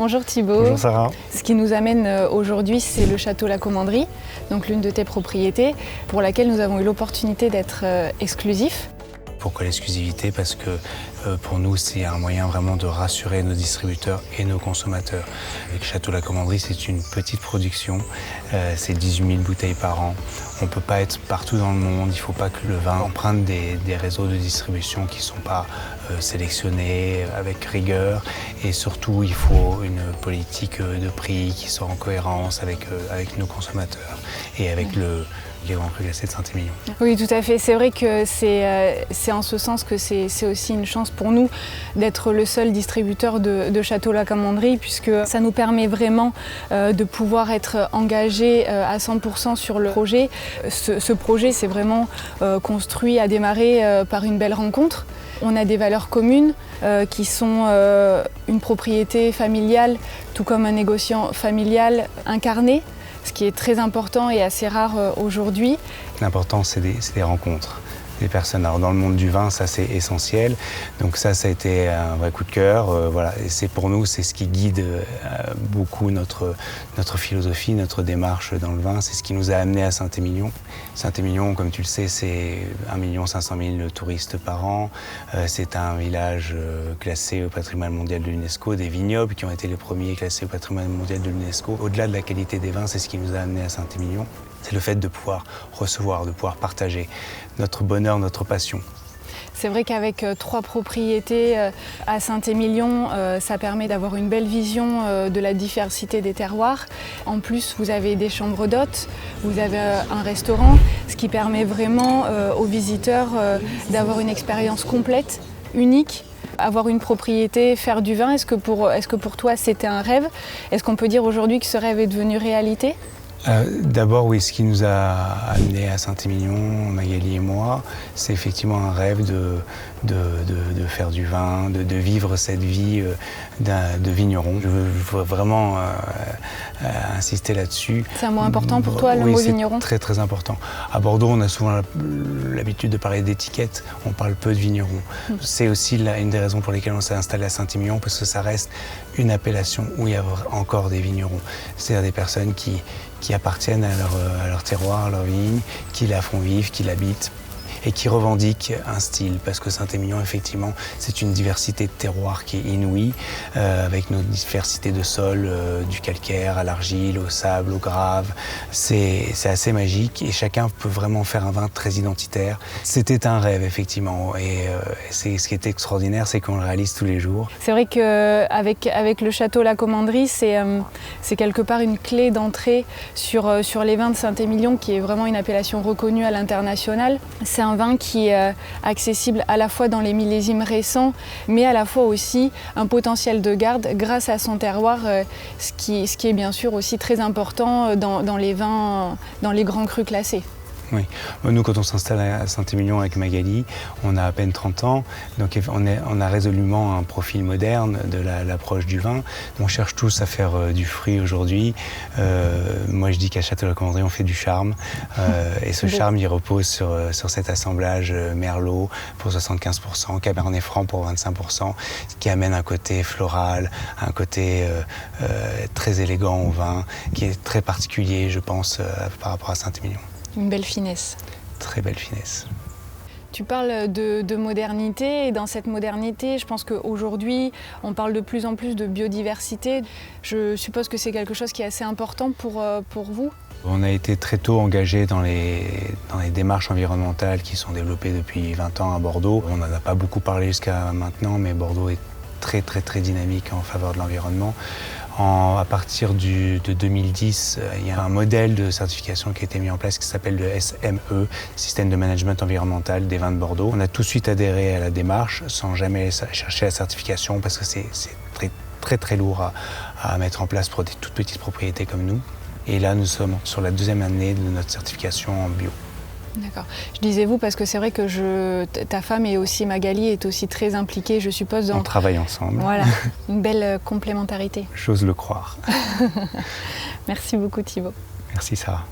Bonjour Thibaut. Bonjour Sarah. Ce qui nous amène aujourd'hui, c'est le château La Commanderie, donc l'une de tes propriétés, pour laquelle nous avons eu l'opportunité d'être exclusifs. Pourquoi l'exclusivité? Parce que pour nous, c'est un moyen vraiment de rassurer nos distributeurs et nos consommateurs. Le château La Commanderie, c'est une petite production, c'est 18 000 bouteilles par an. On ne peut pas être partout dans le monde, il ne faut pas que le vin emprunte des réseaux de distribution qui ne sont pas sélectionnés avec rigueur. Et surtout, il faut une politique de prix qui soit en cohérence avec nos consommateurs et avec les grands crus glacés de Saint-Émilion. Oui, tout à fait. C'est vrai que c'est en ce sens que c'est aussi une chance pour nous d'être le seul distributeur de Château La Commanderie, puisque ça nous permet vraiment de pouvoir être engagés à 100% sur le projet. Ce projet, c'est vraiment construit, a démarré par une belle rencontre. On a des valeurs communes qui sont une propriété familiale, tout comme un négociant familial incarné, ce qui est très important et assez rare aujourd'hui. L'important, c'est des rencontres, des personnes. Alors, dans le monde du vin, ça c'est essentiel. Donc ça a été un vrai coup de cœur. Voilà. Et c'est pour nous, c'est ce qui guide beaucoup notre philosophie, notre démarche dans le vin. C'est ce qui nous a amené à Saint-Émilion. Saint-Émilion, comme tu le sais, c'est 1 500 000 touristes par an. C'est un village classé au patrimoine mondial de l'UNESCO, des vignobles qui ont été les premiers classés au patrimoine mondial de l'UNESCO. Au-delà de la qualité des vins, c'est ce qui nous a amené à Saint-Émilion. C'est le fait de pouvoir recevoir, de pouvoir partager notre bonheur, notre passion. C'est vrai qu'avec 3 propriétés à Saint-Émilion, ça permet d'avoir une belle vision de la diversité des terroirs. En plus, vous avez des chambres d'hôtes, vous avez un restaurant, ce qui permet vraiment aux visiteurs d'avoir une expérience complète, unique. Avoir une propriété, faire du vin, est-ce que pour toi c'était un rêve? Est-ce qu'on peut dire aujourd'hui que ce rêve est devenu réalité? D'abord, oui, ce qui nous a amenés à Saint-Émilion, Magali et moi, c'est effectivement un rêve de faire du vin, de vivre cette vie de vigneron. Je veux vraiment insister là-dessus. C'est un mot important pour toi, le mot vigneron? Très très important. À Bordeaux, on a souvent l'habitude de parler d'étiquette, on parle peu de vigneron. C'est aussi une des raisons pour lesquelles on s'est installé à Saint-Émilion, parce que ça reste une appellation où il y a encore des vignerons. C'est-à-dire des personnes qui appartiennent à leur terroir, à leur vigne, qui la font vivre, qui l'habitent et qui revendiquent un style, parce que Saint-Émilion, effectivement, c'est une diversité de terroirs qui est inouïe, avec notre diversité de sols, du calcaire à l'argile, au sable, au grave. C'est assez magique et chacun peut vraiment faire un vin très identitaire. C'était un rêve, effectivement, et ce qui est extraordinaire, c'est qu'on le réalise tous les jours. C'est vrai qu'avec le château La Commanderie, c'est quelque part une clé d'entrée sur les vins de Saint-Émilion, qui est vraiment une appellation reconnue à l'international. C'est un vin qui est accessible à la fois dans les millésimes récents, mais à la fois aussi un potentiel de garde grâce à son terroir, ce qui est bien sûr aussi très important dans les vins, dans les grands crus classés. Oui. Nous, quand on s'installe à Saint-Émilion avec Magali, on a à peine 30 ans, donc on a résolument un profil moderne de l'approche du vin. On cherche tous à faire du fruit aujourd'hui. Moi, je dis qu'à Château La Commanderie, on fait du charme. Et ce charme, il repose sur cet assemblage Merlot pour 75%, Cabernet Franc pour 25%, ce qui amène un côté floral, un côté très élégant au vin, qui est très particulier, je pense, par rapport à Saint-Émilion. Une belle finesse. Très belle finesse. Tu parles de modernité, et dans cette modernité, je pense qu'aujourd'hui, on parle de plus en plus de biodiversité. Je suppose que c'est quelque chose qui est assez important pour vous. On a été très tôt engagés dans les démarches environnementales qui sont développées depuis 20 ans à Bordeaux. On n'en a pas beaucoup parlé jusqu'à maintenant, mais Bordeaux est très très très dynamique en faveur de l'environnement. À partir de 2010, il y a un modèle de certification qui a été mis en place qui s'appelle le SME, Système de Management Environnemental des vins de Bordeaux. On a tout de suite adhéré à la démarche sans jamais chercher la certification, parce que c'est très très très lourd à mettre en place pour des toutes petites propriétés comme nous. Et là, nous sommes sur la 2e année de notre certification en bio. D'accord. Je disais vous parce que c'est vrai que ta femme et aussi Magali est aussi très impliquée, je suppose. On travaille ensemble. Voilà, une belle complémentarité. J'ose le croire. Merci beaucoup Thibaut. Merci Sarah.